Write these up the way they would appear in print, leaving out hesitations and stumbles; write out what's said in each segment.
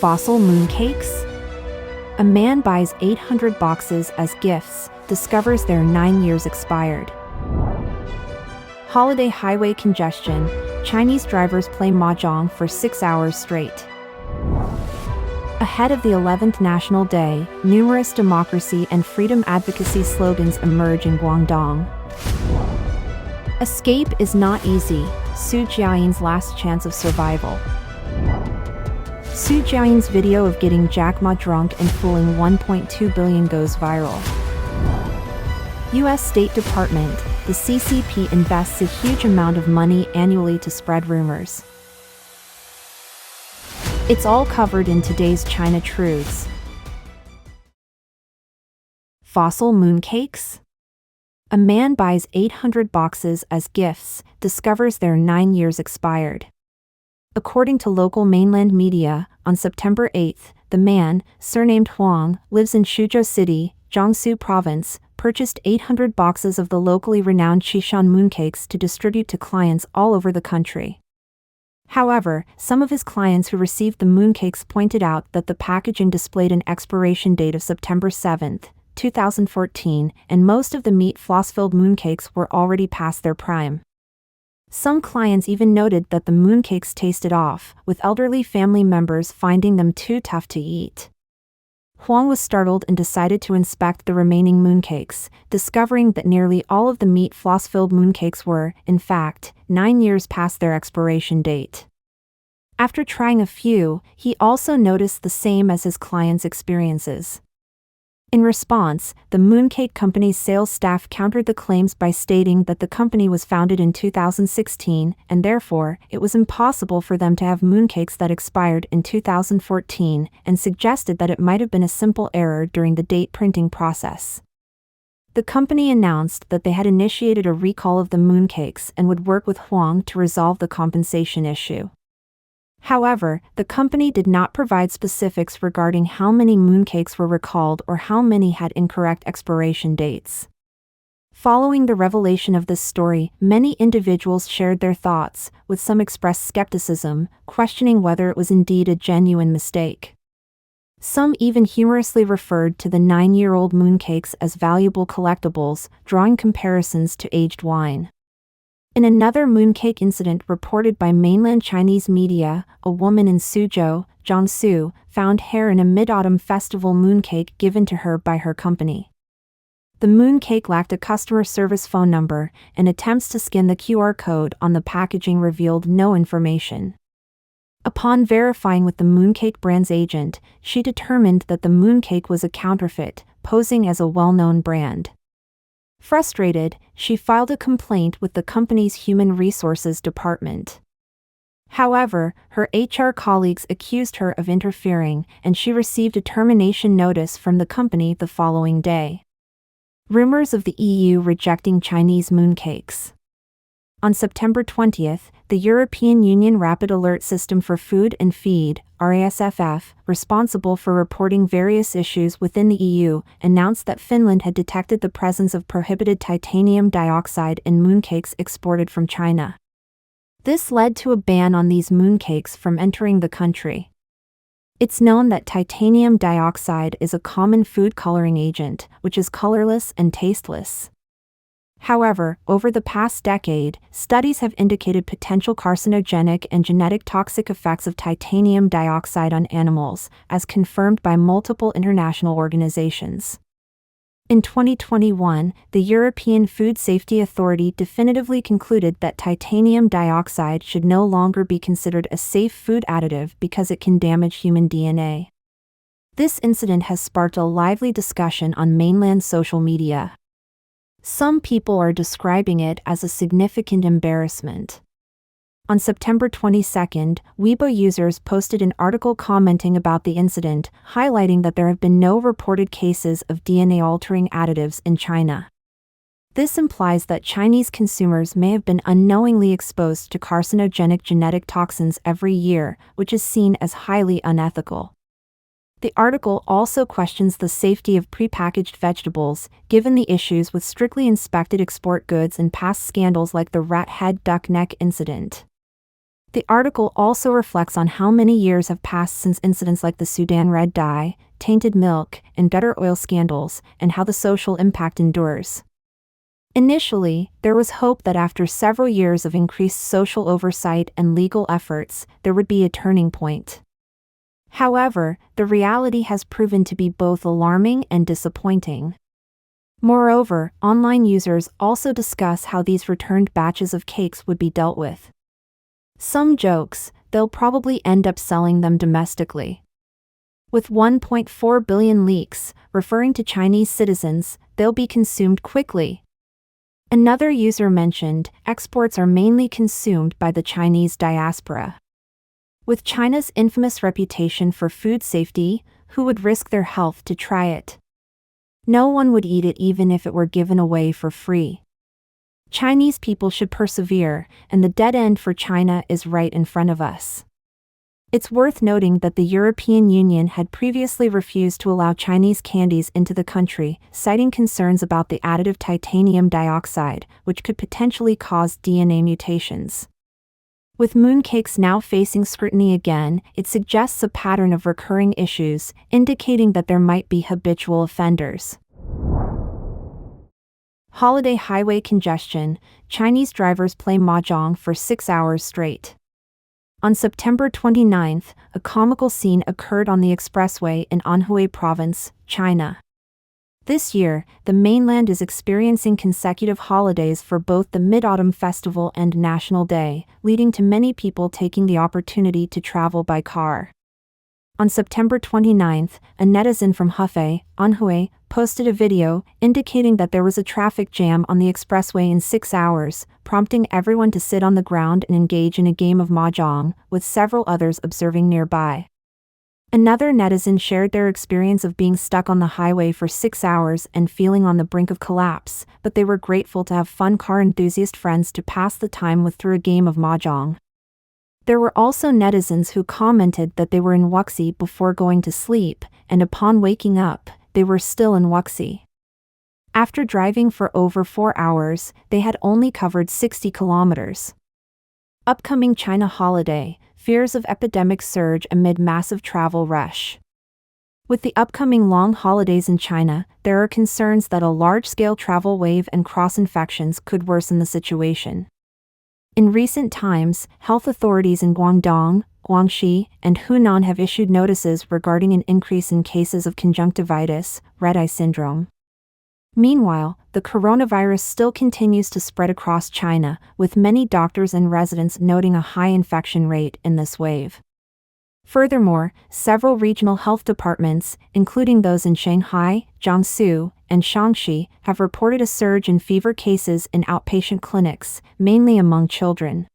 Fossil mooncakes? A man buys 800 boxes as gifts, discovers they're 9 years expired. Holiday highway congestion, Chinese drivers play Mahjong for 6 hours straight. Ahead of the 11th National Day, numerous democracy and freedom advocacy slogans emerge in Guangdong. Escape is not easy, Jiayin's last chance of survival. Jiayin's video of getting Jack Ma drunk and fooling 1.2 billion goes viral. U.S. State Department, the CCP invests a huge amount of money annually to spread rumors. It's all covered in today's China Truths. Fossil mooncakes? A man buys 800 boxes as gifts, discovers they're 9 years expired. According to local mainland media, on September 8, the man, surnamed Huang, lives in Suzhou City, Jiangsu Province, purchased 800 boxes of the locally renowned Qishan mooncakes to distribute to clients all over the country. However, some of his clients who received the mooncakes pointed out that the packaging displayed an expiration date of September 7, 2014, and most of the meat floss-filled mooncakes were already past their prime. Some clients even noted that the mooncakes tasted off, with elderly family members finding them too tough to eat. Huang was startled and decided to inspect the remaining mooncakes, discovering that nearly all of the meat floss-filled mooncakes were, in fact, 9 years past their expiration date. After trying a few, he also noticed the same as his clients' experiences. In response, the mooncake company's sales staff countered the claims by stating that the company was founded in 2016, and therefore, it was impossible for them to have mooncakes that expired in 2014, and suggested that it might have been a simple error during the date printing process. The company announced that they had initiated a recall of the mooncakes and would work with Huang to resolve the compensation issue. However, the company did not provide specifics regarding how many mooncakes were recalled or how many had incorrect expiration dates. Following the revelation of this story, many individuals shared their thoughts, with some expressed skepticism, questioning whether it was indeed a genuine mistake. Some even humorously referred to the 9-year-old mooncakes as valuable collectibles, drawing comparisons to aged wine. In another mooncake incident reported by mainland Chinese media, a woman in Suzhou, Jiangsu, found hair in a mid-autumn festival mooncake given to her by her company. The mooncake lacked a customer service phone number, and attempts to scan the QR code on the packaging revealed no information. Upon verifying with the mooncake brand's agent, she determined that the mooncake was a counterfeit, posing as a well-known brand. Frustrated, she filed a complaint with the company's Human Resources Department. However, her HR colleagues accused her of interfering, and she received a termination notice from the company the following day. Rumors of the EU rejecting Chinese mooncakes. On September 20, the European Union Rapid Alert System for Food and Feed, RASFF, responsible for reporting various issues within the EU, announced that Finland had detected the presence of prohibited titanium dioxide in mooncakes exported from China. This led to a ban on these mooncakes from entering the country. It's known that titanium dioxide is a common food coloring agent, which is colorless and tasteless. However, over the past decade, studies have indicated potential carcinogenic and genetic toxic effects of titanium dioxide on animals, as confirmed by multiple international organizations. In 2021, the European Food Safety Authority definitively concluded that titanium dioxide should no longer be considered a safe food additive because it can damage human DNA. This incident has sparked a lively discussion on mainland social media. Some people are describing it as a significant embarrassment. On September 22, Weibo users posted an article commenting about the incident, highlighting that there have been no reported cases of DNA-altering additives in China. This implies that Chinese consumers may have been unknowingly exposed to carcinogenic genetic toxins every year, which is seen as highly unethical. The article also questions the safety of prepackaged vegetables, given the issues with strictly inspected export goods and past scandals like the rat head duck neck incident. The article also reflects on how many years have passed since incidents like the Sudan red dye, tainted milk, and gutter oil scandals, and how the social impact endures. Initially, there was hope that after several years of increased social oversight and legal efforts, there would be a turning point. However, the reality has proven to be both alarming and disappointing. Moreover, online users also discuss how these returned batches of cakes would be dealt with. Some jokes, they'll probably end up selling them domestically. With 1.4 billion leaks, referring to Chinese citizens, they'll be consumed quickly. Another user mentioned, exports are mainly consumed by the Chinese diaspora. With China's infamous reputation for food safety, who would risk their health to try it? No one would eat it even if it were given away for free. Chinese people should persevere, and the dead end for China is right in front of us. It's worth noting that the European Union had previously refused to allow Chinese candies into the country, citing concerns about the additive titanium dioxide, which could potentially cause DNA mutations. With mooncakes now facing scrutiny again, it suggests a pattern of recurring issues, indicating that there might be habitual offenders. Holiday highway congestion, Chinese drivers play Mahjong for 6 hours straight. On September 29, a comical scene occurred on the expressway in Anhui Province, China. This year, the mainland is experiencing consecutive holidays for both the Mid-Autumn Festival and National Day, leading to many people taking the opportunity to travel by car. On September 29, a netizen from Hefei, Anhui, posted a video indicating that there was a traffic jam on the expressway in 6 hours, prompting everyone to sit on the ground and engage in a game of Mahjong, with several others observing nearby. Another netizen shared their experience of being stuck on the highway for 6 hours and feeling on the brink of collapse, but they were grateful to have fun car enthusiast friends to pass the time with through a game of Mahjong. There were also netizens who commented that they were in Wuxi before going to sleep, and upon waking up, they were still in Wuxi. After driving for over 4 hours, they had only covered 60 kilometers. Upcoming China holiday, fears of epidemic surge amid massive travel rush. With the upcoming long holidays in China, there are concerns that a large-scale travel wave and cross-infections could worsen the situation. In recent times, health authorities in Guangdong, Guangxi, and Hunan have issued notices regarding an increase in cases of conjunctivitis, red-eye syndrome. Meanwhile, the coronavirus still continues to spread across China, with many doctors and residents noting a high infection rate in this wave. Furthermore, several regional health departments, including those in Shanghai, Jiangsu, and Shaanxi, have reported a surge in fever cases in outpatient clinics, mainly among children.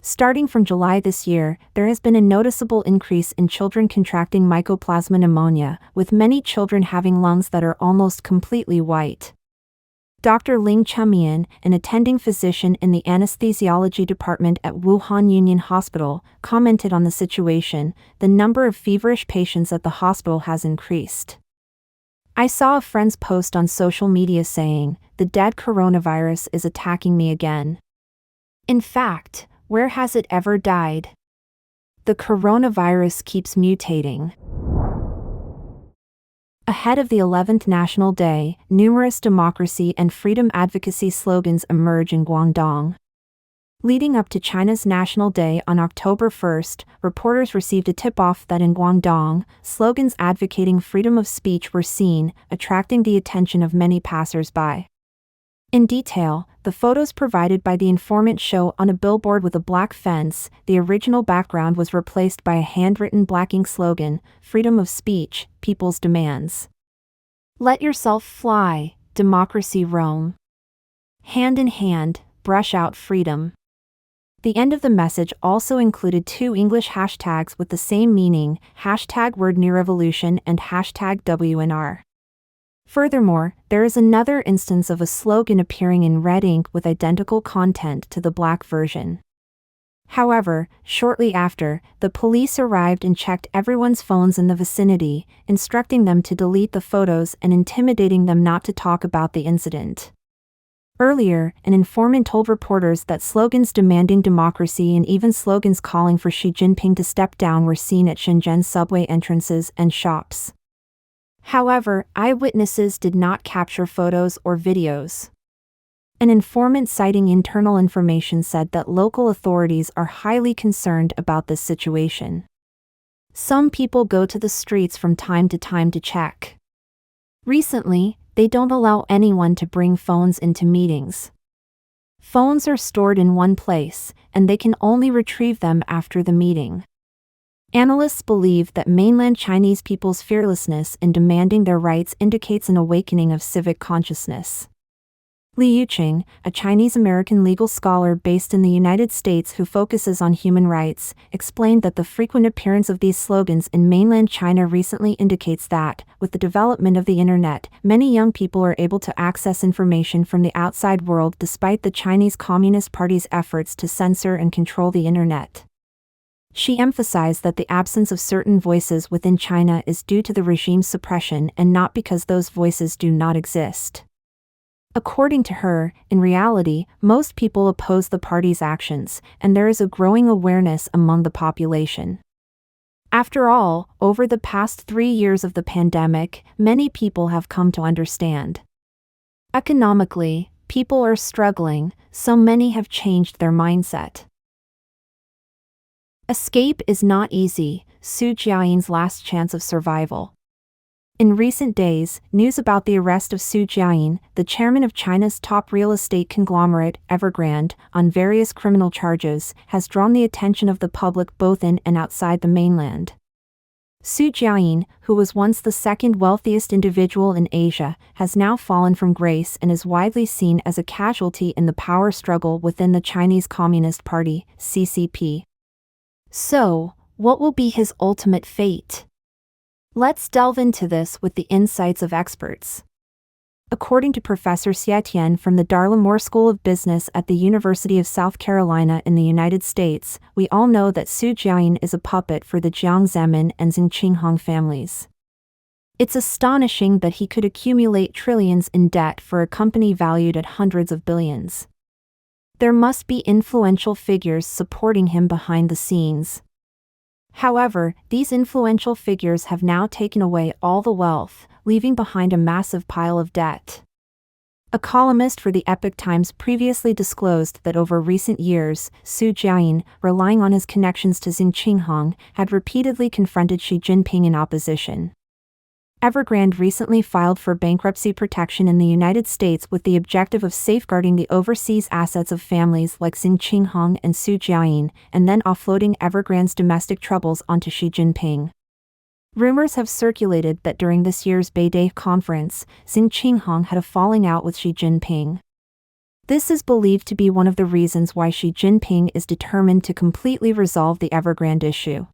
Starting from July this year, there has been a noticeable increase in children contracting mycoplasma pneumonia, with many children having lungs that are almost completely white. Dr. Ling Chumian, an attending physician in the anesthesiology department at Wuhan Union Hospital, commented on the situation. The number of feverish patients at the hospital has increased. I saw a friend's post on social media saying, "The dead coronavirus is attacking me again." In fact, where has it ever died? The coronavirus keeps mutating. Ahead of the 11th National Day, numerous democracy and freedom advocacy slogans emerge in Guangdong. Leading up to China's National Day on October 1, reporters received a tip-off that in Guangdong, slogans advocating freedom of speech were seen, attracting the attention of many passers-by. In detail, the photos provided by the informant show on a billboard with a black fence. The original background was replaced by a handwritten black ink slogan, "Freedom of speech, people's demands." Let yourself fly, democracy roam. Hand in hand, brush out freedom. The end of the message also included 2 English hashtags with the same meaning, #WordNearRevolution and #WNR. Furthermore, there is another instance of a slogan appearing in red ink with identical content to the black version. However, shortly after, the police arrived and checked everyone's phones in the vicinity, instructing them to delete the photos and intimidating them not to talk about the incident. Earlier, an informant told reporters that slogans demanding democracy and even slogans calling for Xi Jinping to step down were seen at Shenzhen's subway entrances and shops. However, eyewitnesses did not capture photos or videos. An informant citing internal information said that local authorities are highly concerned about this situation. Some people go to the streets from time to time to check. Recently, they don't allow anyone to bring phones into meetings. Phones are stored in one place, and they can only retrieve them after the meeting. Analysts believe that mainland Chinese people's fearlessness in demanding their rights indicates an awakening of civic consciousness. Li Yuqing, a Chinese-American legal scholar based in the United States who focuses on human rights, explained that the frequent appearance of these slogans in mainland China recently indicates that, with the development of the internet, many young people are able to access information from the outside world despite the Chinese Communist Party's efforts to censor and control the internet. She emphasized that the absence of certain voices within China is due to the regime's suppression and not because those voices do not exist. According to her, in reality, most people oppose the party's actions, and there is a growing awareness among the population. After all, over the past 3 years of the pandemic, many people have come to understand. Economically, people are struggling, so many have changed their mindset. Escape is not easy, Su Jiayin's last chance of survival. In recent days, news about the arrest of Su Jiayin, the chairman of China's top real estate conglomerate, Evergrande, on various criminal charges, has drawn the attention of the public both in and outside the mainland. Su Jiayin, who was once the second wealthiest individual in Asia, has now fallen from grace and is widely seen as a casualty in the power struggle within the Chinese Communist Party, CCP. So, what will be his ultimate fate? Let's delve into this with the insights of experts. According to Professor Jiayin from the Darla School of Business at the University of South Carolina in the United States, we all know that Su Jiayin is a puppet for the Jiang Zemin and Xing Qinghong families. It's astonishing that he could accumulate trillions in debt for a company valued at hundreds of billions. There must be influential figures supporting him behind the scenes. However, these influential figures have now taken away all the wealth, leaving behind a massive pile of debt. A columnist for the Epoch Times previously disclosed that over recent years, Su Jiayin, relying on his connections to Xing Qinghong, had repeatedly confronted Xi Jinping in opposition. Evergrande recently filed for bankruptcy protection in the United States with the objective of safeguarding the overseas assets of families like Xing Qinghong and Su Jiayin, and then offloading Evergrande's domestic troubles onto Xi Jinping. Rumors have circulated that during this year's Beidai conference, Xing Qinghong had a falling out with Xi Jinping. This is believed to be one of the reasons why Xi Jinping is determined to completely resolve the Evergrande issue.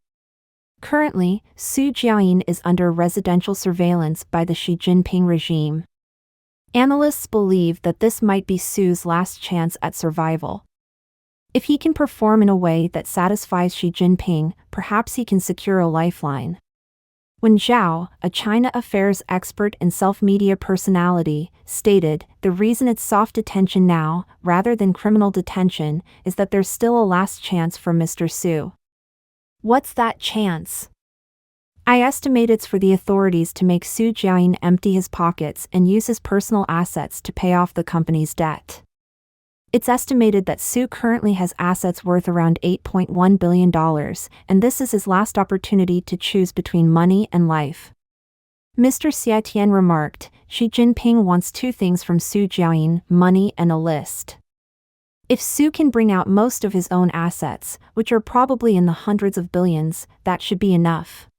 Currently, Su Jiayin is under residential surveillance by the Xi Jinping regime. Analysts believe that this might be Su's last chance at survival. If he can perform in a way that satisfies Xi Jinping, perhaps he can secure a lifeline. Wen Zhao, a China affairs expert and self-media personality, stated, "The reason it's soft detention now, rather than criminal detention, is that there's still a last chance for Mr. Su." What's that chance? I estimate it's for the authorities to make Su Jiayin empty his pockets and use his personal assets to pay off the company's debt. It's estimated that Su currently has assets worth around $8.1 billion, and this is his last opportunity to choose between money and life. Mr. Jiayin remarked, Xi Jinping wants two things from Su Jiayin, money and a list. If Su can bring out most of his own assets, which are probably in the hundreds of billions, that should be enough.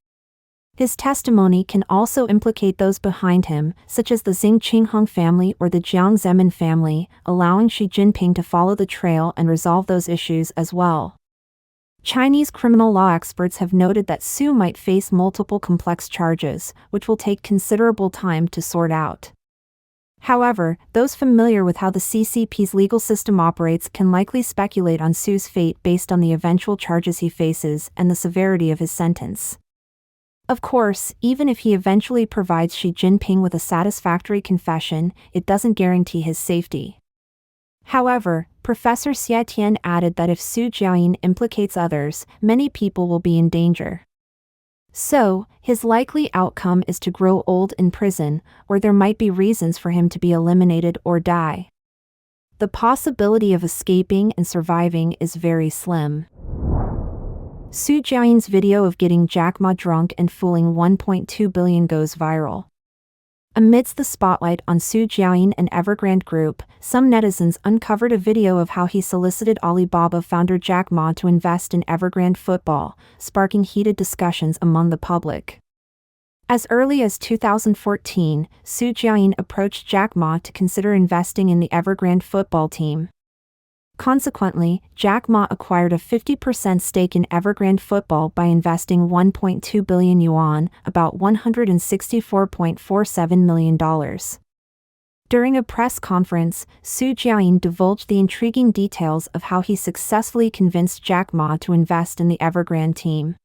His testimony can also implicate those behind him, such as the Xing Qinghong family or the Jiang Zemin family, allowing Xi Jinping to follow the trail and resolve those issues as well. Chinese criminal law experts have noted that Su might face multiple complex charges, which will take considerable time to sort out. However, those familiar with how the CCP's legal system operates can likely speculate on Su's fate based on the eventual charges he faces and the severity of his sentence. Of course, even if he eventually provides Xi Jinping with a satisfactory confession, it doesn't guarantee his safety. However, Professor Jiayin added that if Su Jiayin implicates others, many people will be in danger. So, his likely outcome is to grow old in prison, or there might be reasons for him to be eliminated or die. The possibility of escaping and surviving is very slim. Su Jiayin's video of getting Jack Ma drunk and fooling 1.2 billion goes viral. Amidst the spotlight on Su Jiayin and Evergrande Group, some netizens uncovered a video of how he solicited Alibaba founder Jack Ma to invest in Evergrande football, sparking heated discussions among the public. As early as 2014, Su Jiayin approached Jack Ma to consider investing in the Evergrande football team. Consequently, Jack Ma acquired a 50% stake in Evergrande football by investing 1.2 billion yuan, about $164.47 million. During a press conference, Su Jiayin divulged the intriguing details of how he successfully convinced Jack Ma to invest in the Evergrande team.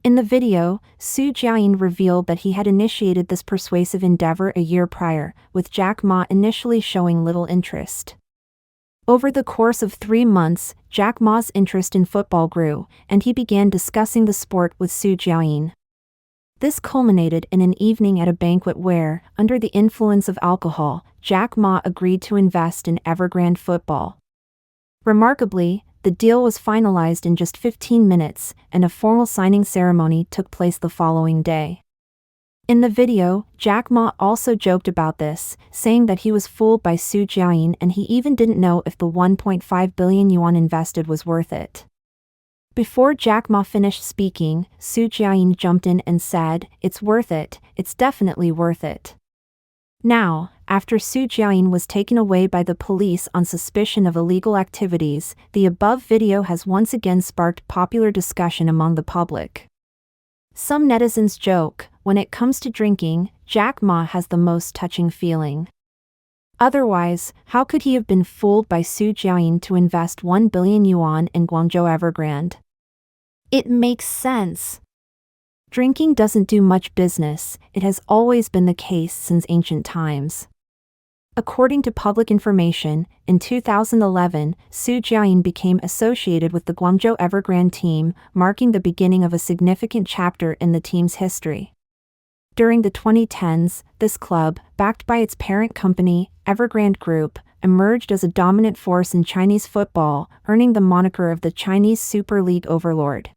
In the video, Su Jiayin revealed that he had initiated this persuasive endeavor a year prior, with Jack Ma initially showing little interest. Over the course of 3 months, Jack Ma's interest in football grew, and he began discussing the sport with Su Jiayin. This culminated in an evening at a banquet where, under the influence of alcohol, Jack Ma agreed to invest in Evergrande football. Remarkably, the deal was finalized in just 15 minutes, and a formal signing ceremony took place the following day. In the video, Jack Ma also joked about this, saying that he was fooled by Su Jiayin and he even didn't know if the 1.5 billion yuan invested was worth it. Before Jack Ma finished speaking, Su Jiayin jumped in and said, "It's worth it, it's definitely worth it." Now, after Su Jiayin was taken away by the police on suspicion of illegal activities, the above video has once again sparked popular discussion among the public. Some netizens joke, when it comes to drinking, Jack Ma has the most touching feeling. Otherwise, how could he have been fooled by Su Jiayin to invest 1 billion yuan in Guangdong Evergrande? It makes sense. Drinking doesn't do much business, it has always been the case since ancient times. According to public information, in 2011, Su Jiayin became associated with the Guangdong Evergrande team, marking the beginning of a significant chapter in the team's history. During the 2010s, this club, backed by its parent company, Evergrande Group, emerged as a dominant force in Chinese football, earning the moniker of the Chinese Super League overlord.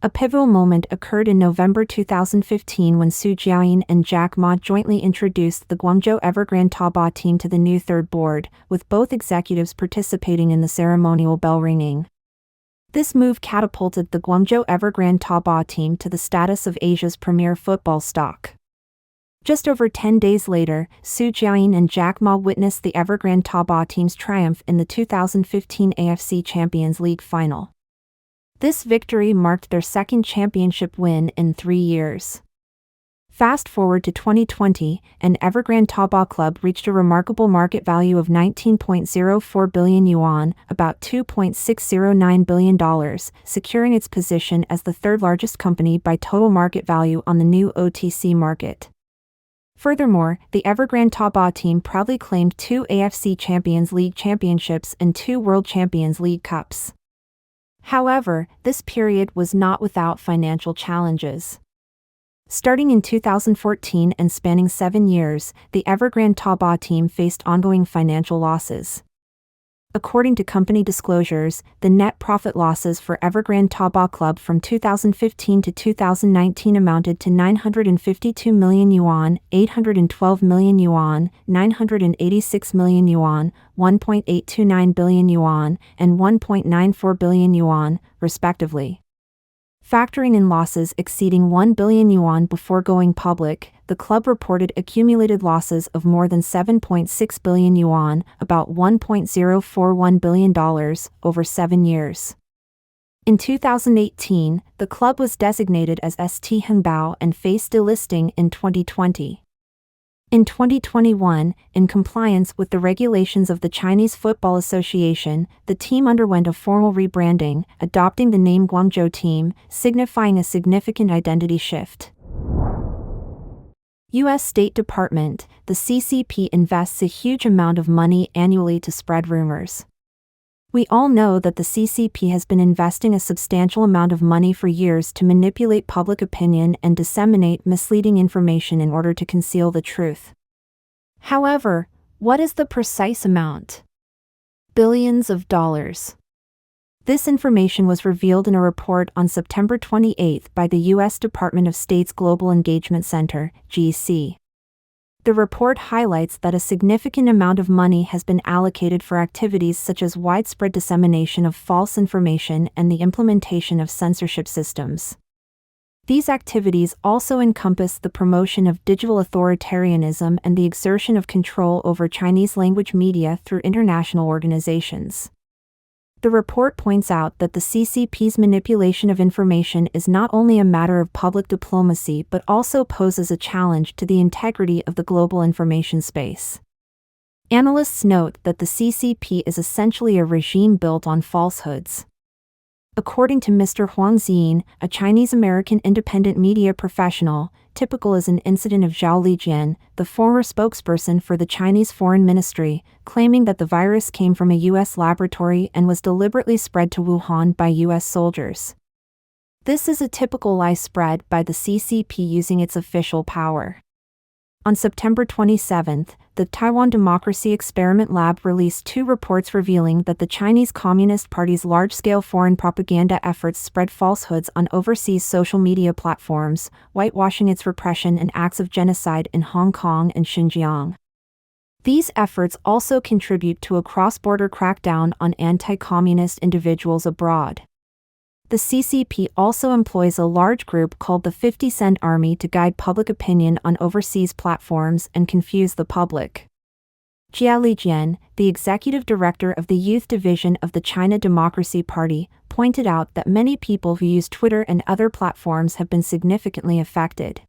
A pivotal moment occurred in November 2015 when Su Jiayin and Jack Ma jointly introduced the Guangdong Evergrande Taobao team to the new third board, with both executives participating in the ceremonial bell ringing. This move catapulted the Guangdong Evergrande Taobao team to the status of Asia's premier football stock. Just over 10 days later, Su Jiayin and Jack Ma witnessed the Evergrande Taobao team's triumph in the 2015 AFC Champions League final. This victory marked their second championship win in 3 years. Fast forward to 2020, and Evergrande Taobao Club reached a remarkable market value of 19.04 billion yuan, about $2.609 billion, securing its position as the third largest company by total market value on the new OTC market. Furthermore, the Evergrande Taobao team proudly claimed 2 AFC Champions League championships and 2 World Champions League cups. However, this period was not without financial challenges. Starting in 2014 and spanning 7 years, the Evergrande Taobao team faced ongoing financial losses. According to company disclosures, the net profit losses for Evergrande Taobao Club from 2015 to 2019 amounted to 952 million yuan, 812 million yuan, 986 million yuan, 1.829 billion yuan, and 1.94 billion yuan, respectively. Factoring in losses exceeding 1 billion yuan before going public, the club reported accumulated losses of more than 7.6 billion yuan, about $1.041 billion, over 7 years. In 2018, the club was designated as ST Hengbao and faced delisting in 2020. In 2021, in compliance with the regulations of the Chinese Football Association, the team underwent a formal rebranding, adopting the name Guangzhou Team, signifying a significant identity shift. U.S. State Department, the CCP invests a huge amount of money annually to spread rumors. We all know that the CCP has been investing a substantial amount of money for years to manipulate public opinion and disseminate misleading information in order to conceal the truth. However, what is the precise amount? Billions of dollars. This information was revealed in a report on September 28 by the U.S. Department of State's Global Engagement Center, GEC. The report highlights that a significant amount of money has been allocated for activities such as widespread dissemination of false information and the implementation of censorship systems. These activities also encompass the promotion of digital authoritarianism and the exertion of control over Chinese-language media through international organizations. The report points out that the CCP's manipulation of information is not only a matter of public diplomacy but also poses a challenge to the integrity of the global information space. Analysts note that the CCP is essentially a regime built on falsehoods. According to Mr. Huang Ziyin, a Chinese-American independent media professional, typical is an incident of Zhao Lijian, the former spokesperson for the Chinese Foreign Ministry, claiming that the virus came from a U.S. laboratory and was deliberately spread to Wuhan by U.S. soldiers. This is a typical lie spread by the CCP using its official power. On September 27, the Taiwan Democracy Experiment Lab released 2 reports revealing that the Chinese Communist Party's large-scale foreign propaganda efforts spread falsehoods on overseas social media platforms, whitewashing its repression and acts of genocide in Hong Kong and Xinjiang. These efforts also contribute to a cross-border crackdown on anti-communist individuals abroad. The CCP also employs a large group called the 50 Cent Army to guide public opinion on overseas platforms and confuse the public. Jiayin, the executive director of the youth division of the China Democracy Party, pointed out that many people who use Twitter and other platforms have been significantly affected.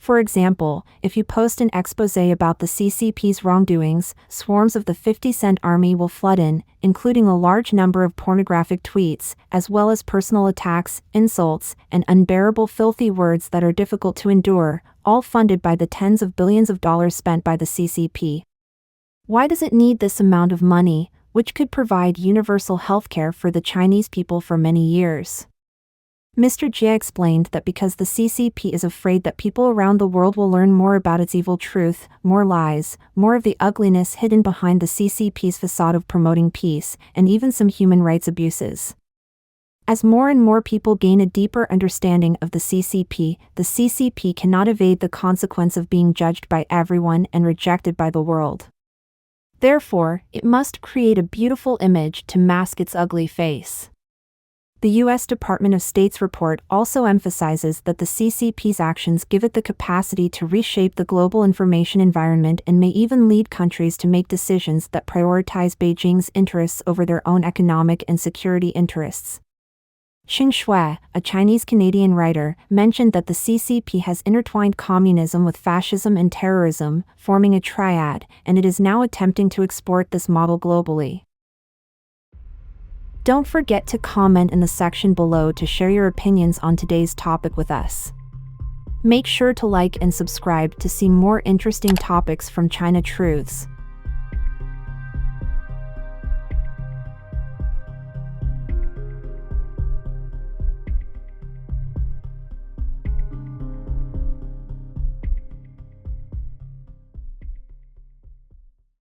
For example, if you post an exposé about the CCP's wrongdoings, swarms of the 50 Cent Army will flood in, including a large number of pornographic tweets, as well as personal attacks, insults, and unbearable filthy words that are difficult to endure, all funded by the tens of billions of dollars spent by the CCP. Why does it need this amount of money, which could provide universal healthcare for the Chinese people for many years? Mr. Jia explained that because the CCP is afraid that people around the world will learn more about its evil truth, more lies, more of the ugliness hidden behind the CCP's facade of promoting peace, and even some human rights abuses. As more and more people gain a deeper understanding of the CCP cannot evade the consequence of being judged by everyone and rejected by the world. Therefore, it must create a beautiful image to mask its ugly face. The U.S. Department of State's report also emphasizes that the CCP's actions give it the capacity to reshape the global information environment and may even lead countries to make decisions that prioritize Beijing's interests over their own economic and security interests. Xing Shui, a Chinese-Canadian writer, mentioned that the CCP has intertwined communism with fascism and terrorism, forming a triad, and it is now attempting to export this model globally. Don't forget to comment in the section below to share your opinions on today's topic with us. Make sure to like and subscribe to see more interesting topics from China Truths.